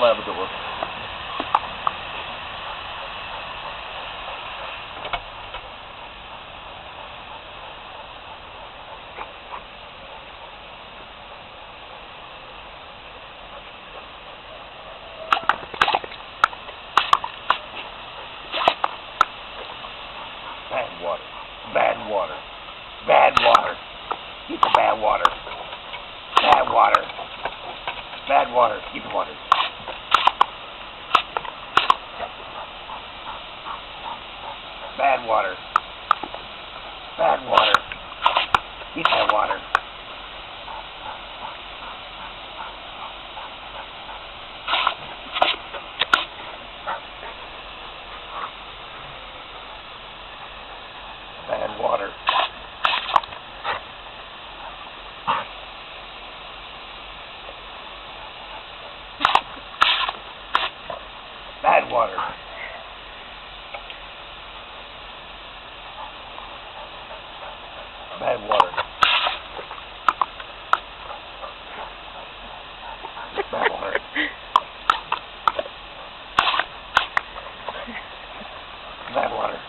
Labrador. Bad water. Bad water. Bad water. Keep the bad water. Bad water. Bad water. Keep the water. Bad water. Bad water. Keep that water. Bad water. Bad water. Bad water. Bad water. Bad water.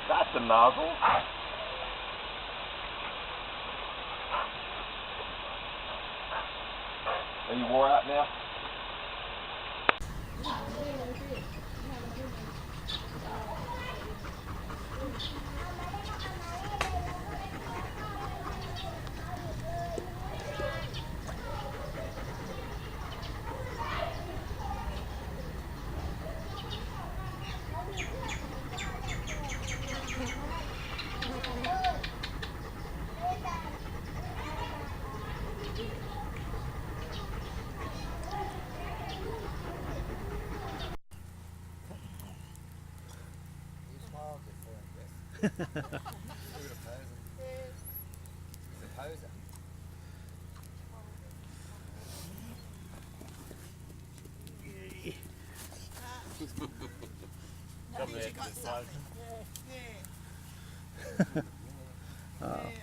That's the nozzle. Are you wore out now?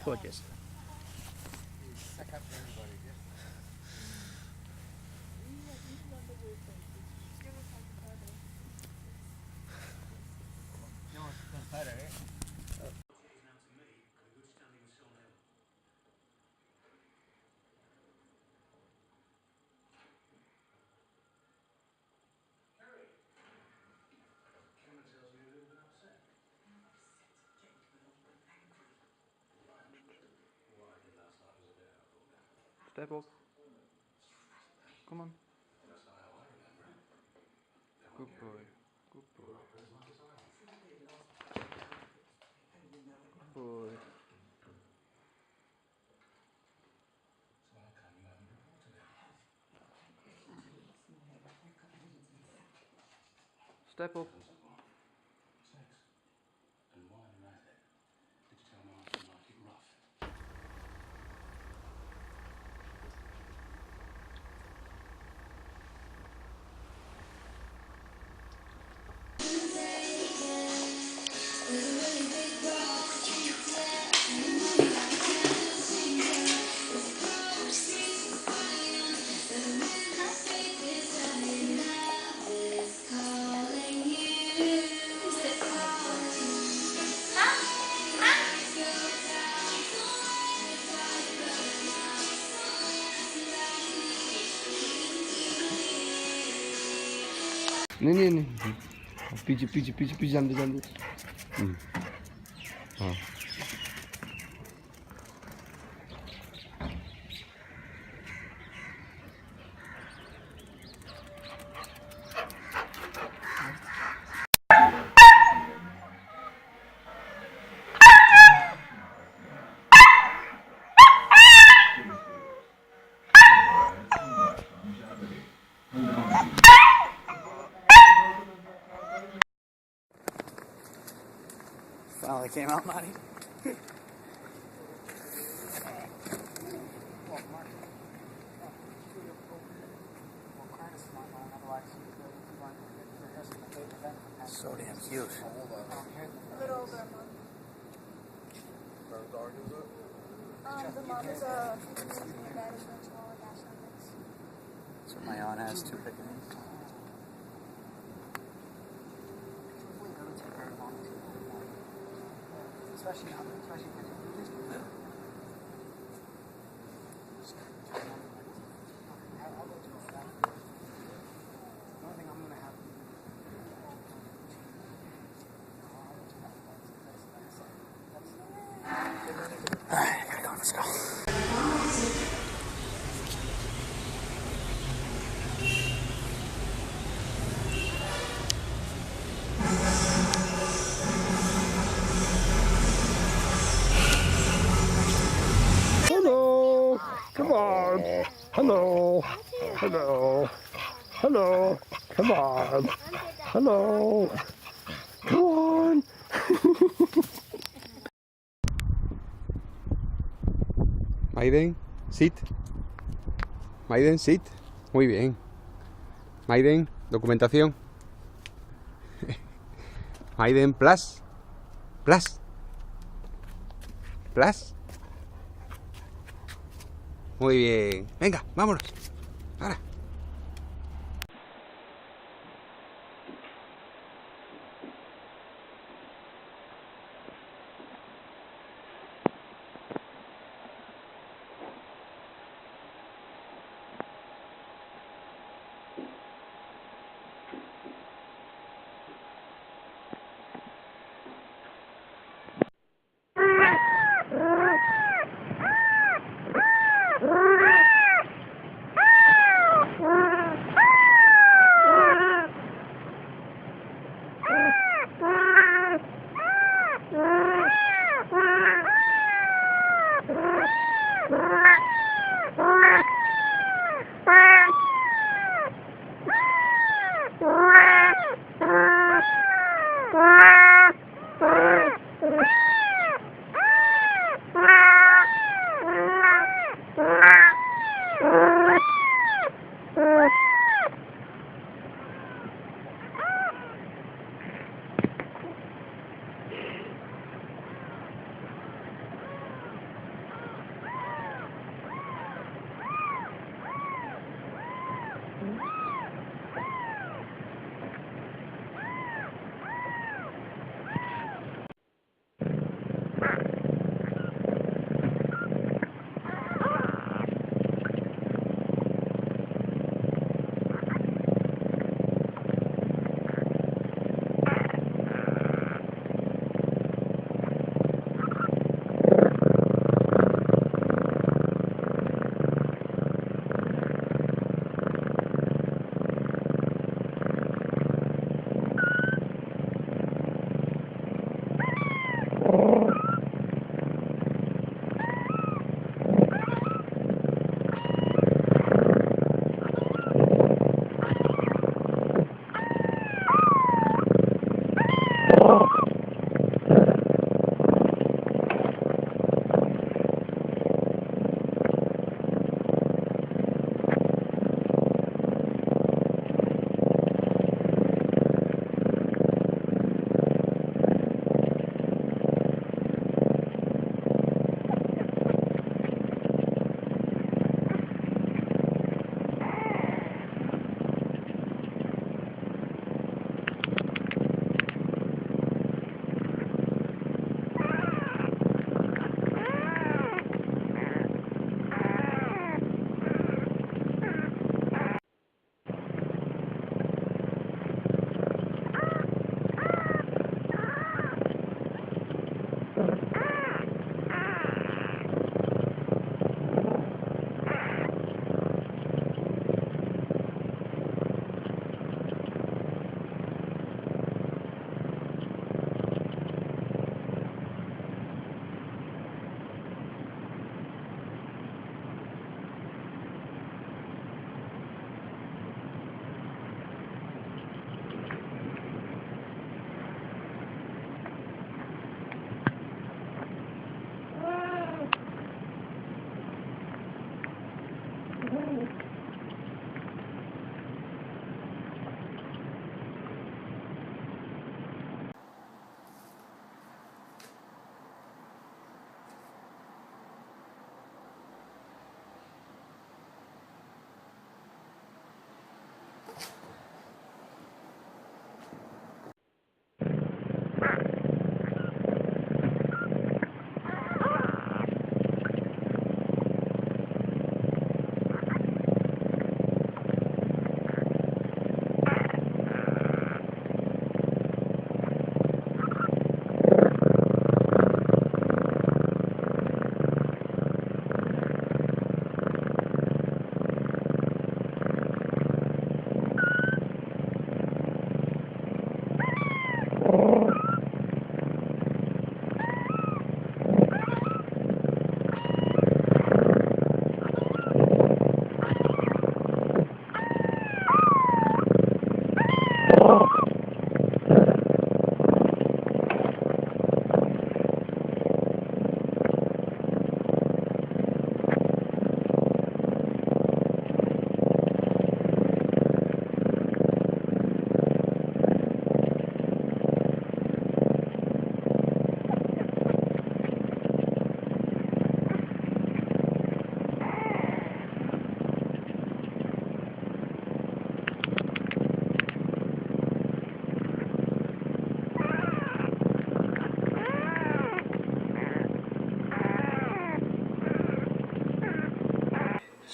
Poor Jessica. Step up. Come on. Good boy. Good boy. Good boy. Step up. नहीं नहीं नहीं पीछे पीछे पीछे पीछे जान दे हाँ Finally came out, Marty. So damn cute. A little older mom. How dark is it? The mom is a and dad is a Chihuahua Dachshund mix. So my aunt has 2 Pekingese. Especially now, especially when you're used to it. I'll go to that. The only thing I'm gonna have to do. Alright, I gotta go. Let's go. Hello. Come on. Hello. Hello. Hello. Come on. Hello. Come on. Maiden, sit. Maiden, sit. Muy bien. Maiden, documentación. Maiden, plus. Plus. Plus. Muy bien. Venga, vámonos. Ahora.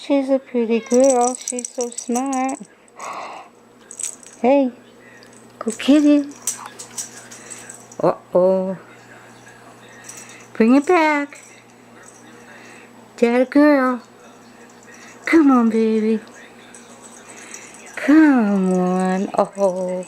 She's a pretty girl. She's so smart. Hey, go get it. Uh-oh. Bring it back. That girl. Come on, baby. Come on. Oh.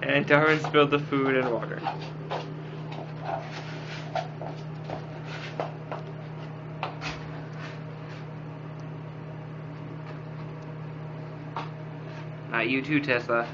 And Darwin spilled the food and water. Not you too, Tesla.